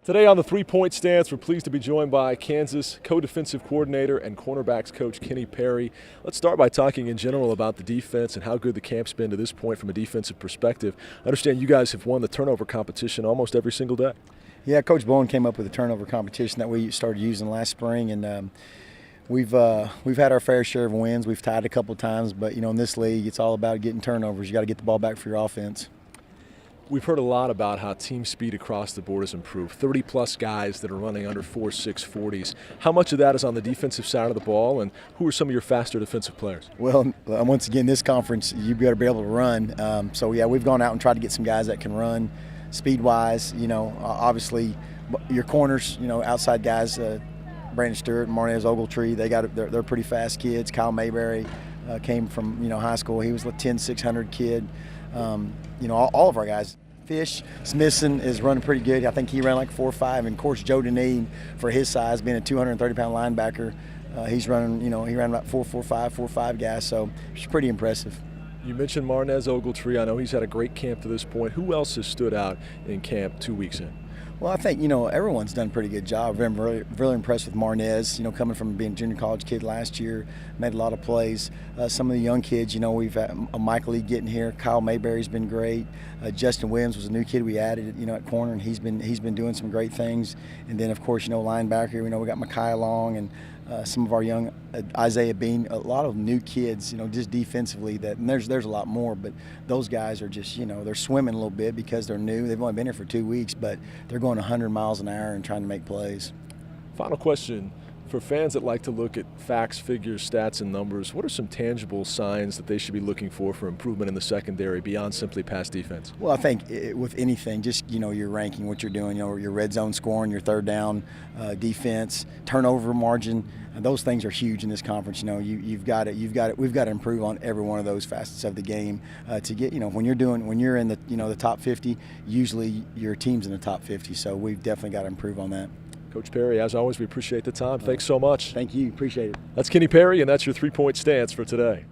Today on the three-point stance, we're pleased to be joined by Kansas co-defensive coordinator and cornerbacks coach Kenny Perry. Let's start by talking in general about the defense and how good the camp's been to this point from a defensive perspective. I understand you guys have won the turnover competition almost every single day. Yeah, Coach Bowen came up with a turnover competition that we started using last spring, and we've had our fair share of wins. We've tied a couple of times, but in this league, it's all about getting turnovers. You got to get the ball back for your offense. We've heard a lot about how team speed across the board has improved. 30-plus guys that are running under 4.6 40s. How much of that is on the defensive side of the ball, and who are some of your faster defensive players? Well, once again, this conference, you've got to be able to run. So, yeah, we've gone out and tried to get some guys that can run speed-wise. Obviously, your corners, outside guys, Brandon Stewart and Marnez Ogletree, they're pretty fast kids. Kyle Mayberry came from, high school. He was a 10-600 kid. All of our guys. Fish Smithson is running pretty good. I think he ran like 4.5. And, of course, Joe Deneen, for his size, being a 230-pound linebacker, he's running, he ran about 4.45 guys. So it's pretty impressive. You mentioned Marnez Ogletree. I know he's had a great camp to this point. Who else has stood out in camp 2 weeks in? Well, I think, everyone's done a pretty good job. I've been really impressed with Marnez, coming from being a junior college kid last year, made a lot of plays. Some of the young kids, we've had Michael Lee getting here. Kyle Mayberry's been great. Justin Williams was a new kid we added, at corner, and he's been doing some great things. And then, of course, linebacker, we got Mekhi Long and some of our young Isaiah Bean, a lot of new kids, just defensively. And there's a lot more, but those guys are just, they're swimming a little bit because they're new. They've only been here for 2 weeks, but they're going 100 miles an hour and trying to make plays. Final question. For fans that like to look at facts, figures, stats, and numbers, what are some tangible signs that they should be looking for improvement in the secondary beyond simply pass defense? Well, I think with anything, just, your ranking, what you're doing, your red zone scoring, your third down defense, turnover margin, those things are huge in this conference. We've got to improve on every one of those facets of the game to get, when you're in the, the top 50, usually your team's in the top 50. So we've definitely got to improve on that. Coach Perry, as always, we appreciate the time. Thanks so much. Thank you. Appreciate it. That's Kenny Perry, and that's your three-point stance for today.